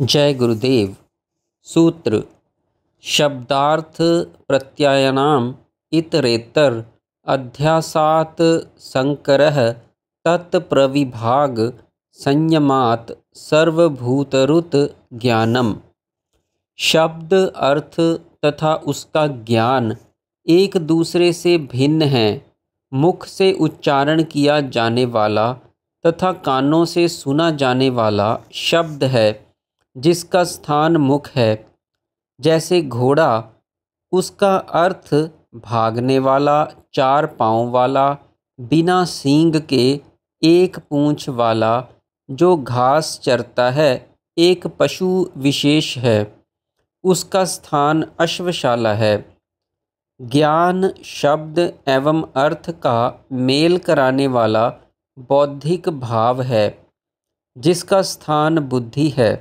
जय गुरुदेव। सूत्र शब्दार्थ प्रत्ययनाम इतरेतर अध्यासात संकरः तत्प्रविभाग संयमात सर्वभूतरुत ज्ञानम। शब्द अर्थ तथा उसका ज्ञान एक दूसरे से भिन्न हैं। मुख से उच्चारण किया जाने वाला तथा कानों से सुना जाने वाला शब्द है जिसका स्थान मुख है। जैसे घोड़ा, उसका अर्थ भागने वाला, चार पाँव वाला, बिना सींग के, एक पूँछ वाला, जो घास चरता है, एक पशु विशेष है। उसका स्थान अश्वशाला है। ज्ञान शब्द एवं अर्थ का मेल कराने वाला बौद्धिक भाव है जिसका स्थान बुद्धि है।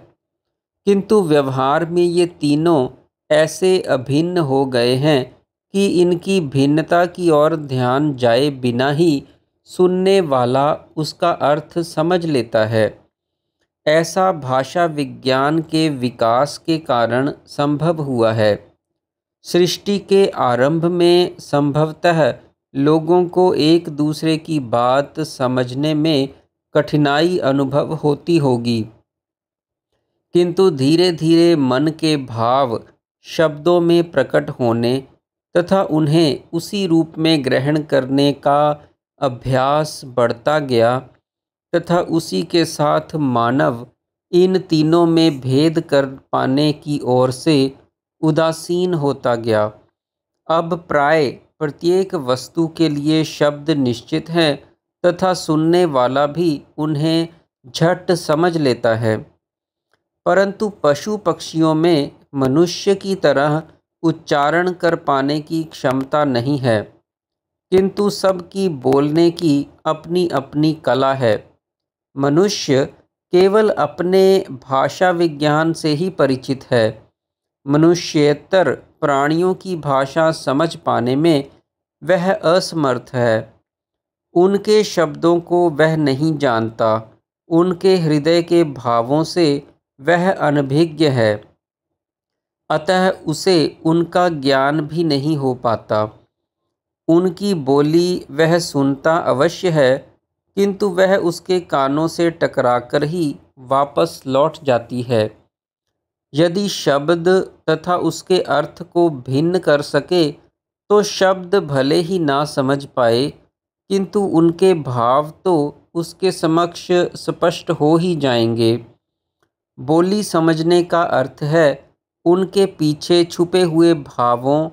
किंतु व्यवहार में ये तीनों ऐसे अभिन्न हो गए हैं कि इनकी भिन्नता की ओर ध्यान जाए बिना ही सुनने वाला उसका अर्थ समझ लेता है। ऐसा भाषा विज्ञान के विकास के कारण संभव हुआ है। सृष्टि के आरंभ में संभवतः लोगों को एक दूसरे की बात समझने में कठिनाई अनुभव होती होगी, किंतु धीरे धीरे मन के भाव शब्दों में प्रकट होने तथा उन्हें उसी रूप में ग्रहण करने का अभ्यास बढ़ता गया तथा उसी के साथ मानव इन तीनों में भेद कर पाने की ओर से उदासीन होता गया। अब प्राय प्रत्येक वस्तु के लिए शब्द निश्चित हैं तथा सुनने वाला भी उन्हें झट समझ लेता है, परंतु पशु पक्षियों में मनुष्य की तरह उच्चारण कर पाने की क्षमता नहीं है। किंतु सबकी बोलने की अपनी अपनी कला है। मनुष्य केवल अपने भाषा विज्ञान से ही परिचित है। मनुष्येतर प्राणियों की भाषा समझ पाने में वह असमर्थ है। उनके शब्दों को वह नहीं जानता। उनके हृदय के भावों से वह अनभिज्ञ है, अतः उसे उनका ज्ञान भी नहीं हो पाता। उनकी बोली वह सुनता अवश्य है, किंतु वह उसके कानों से टकराकर ही वापस लौट जाती है। यदि शब्द तथा उसके अर्थ को भिन्न कर सके तो शब्द भले ही ना समझ पाए, किंतु उनके भाव तो उसके समक्ष स्पष्ट हो ही जाएंगे। बोली समझने का अर्थ है उनके पीछे छुपे हुए भावों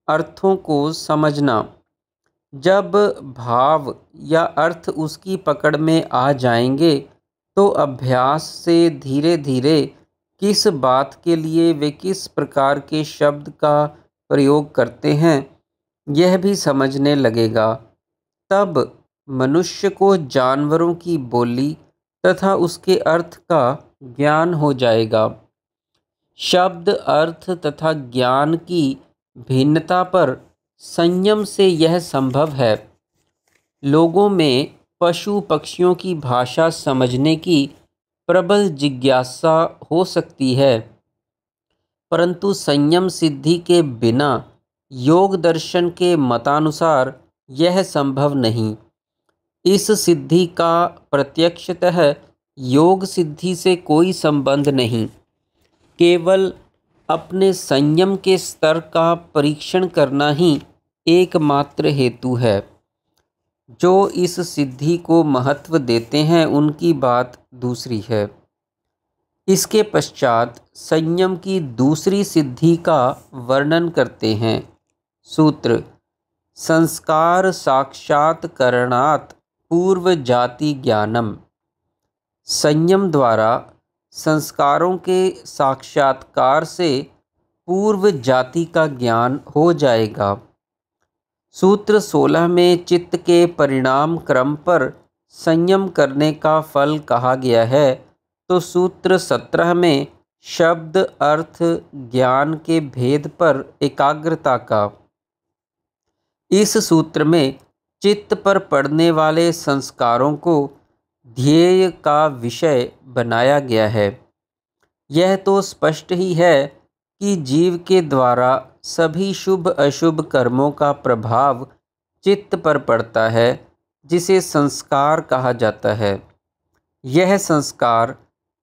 अर्थों को समझना। जब भाव या अर्थ उसकी पकड़ में आ जाएंगे तो अभ्यास से धीरे धीरे किस बात के लिए वे किस प्रकार के शब्द का प्रयोग करते हैं यह भी समझने लगेगा। तब मनुष्य को जानवरों की बोली तथा उसके अर्थ का ज्ञान हो जाएगा। शब्द अर्थ तथा ज्ञान की भिन्नता पर संयम से यह संभव है। लोगों में पशु पक्षियों की भाषा समझने की प्रबल जिज्ञासा हो सकती है, परंतु संयम सिद्धि के बिना योग दर्शन के मतानुसार यह संभव नहीं। इस सिद्धि का प्रत्यक्षतः योग सिद्धि से कोई संबंध नहीं। केवल अपने संयम के स्तर का परीक्षण करना ही एकमात्र हेतु है। जो इस सिद्धि को महत्व देते हैं उनकी बात दूसरी है। इसके पश्चात संयम की दूसरी सिद्धि का वर्णन करते हैं। सूत्र संस्कार साक्षात्करणात् पूर्व जाति ज्ञानम। संयम द्वारा संस्कारों के साक्षात्कार से पूर्व जाति का ज्ञान हो जाएगा। सूत्र 16 में चित्त के परिणाम क्रम पर संयम करने का फल कहा गया है, तो सूत्र 17 में शब्द अर्थ ज्ञान के भेद पर एकाग्रता का। इस सूत्र में चित्त पर पड़ने वाले संस्कारों को ध्येय का विषय बनाया गया है। यह तो स्पष्ट ही है कि जीव के द्वारा सभी शुभ अशुभ कर्मों का प्रभाव चित्त पर पड़ता है, जिसे संस्कार कहा जाता है। यह संस्कार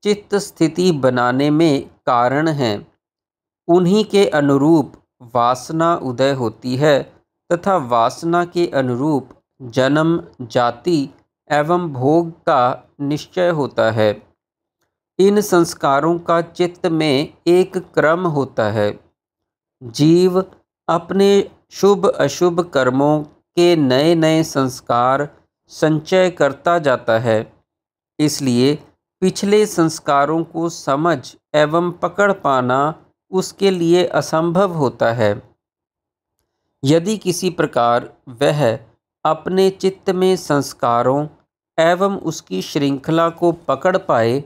चित्त स्थिति बनाने में कारण हैं। उन्हीं के अनुरूप वासना उदय होती है तथा वासना के अनुरूप जन्म, जाति एवं भोग का निश्चय होता है। इन संस्कारों का चित्त में एक क्रम होता है। जीव अपने शुभ अशुभ कर्मों के नए नए संस्कार संचय करता जाता है। इसलिए पिछले संस्कारों को समझ एवं पकड़ पाना उसके लिए असंभव होता है। यदि किसी प्रकार वह अपने चित्त में संस्कारों एवं उसकी श्रृंखला को पकड़ पाए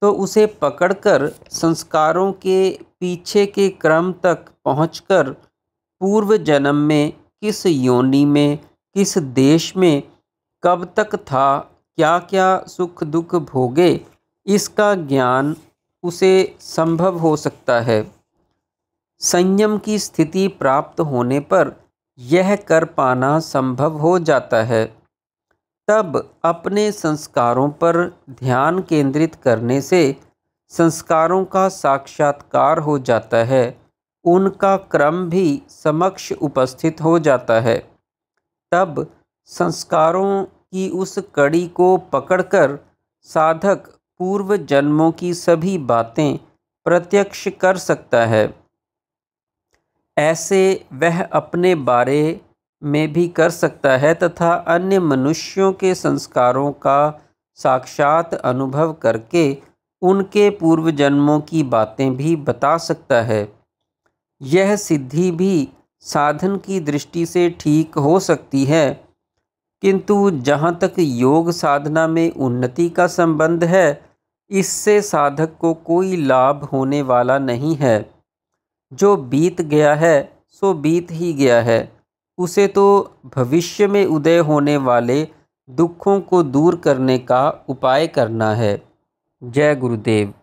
तो उसे पकड़कर संस्कारों के पीछे के क्रम तक पहुंचकर पूर्व जन्म में किस योनि में, किस देश में, कब तक था, क्या क्या सुख दुख भोगे, इसका ज्ञान उसे संभव हो सकता है। संयम की स्थिति प्राप्त होने पर यह कर पाना संभव हो जाता है। तब अपने संस्कारों पर ध्यान केंद्रित करने से संस्कारों का साक्षात्कार हो जाता है, उनका क्रम भी समक्ष उपस्थित हो जाता है। तब संस्कारों की उस कड़ी को पकड़कर साधक पूर्व जन्मों की सभी बातें प्रत्यक्ष कर सकता है। ऐसे वह अपने बारे में भी कर सकता है तथा अन्य मनुष्यों के संस्कारों का साक्षात अनुभव करके उनके पूर्व जन्मों की बातें भी बता सकता है। यह सिद्धि भी साधन की दृष्टि से ठीक हो सकती है, किंतु जहाँ तक योग साधना में उन्नति का संबंध है, इससे साधक को कोई लाभ होने वाला नहीं है। जो बीत गया है सो बीत ही गया है, उसे तो भविष्य में उदय होने वाले दुखों को दूर करने का उपाय करना है। जय गुरुदेव।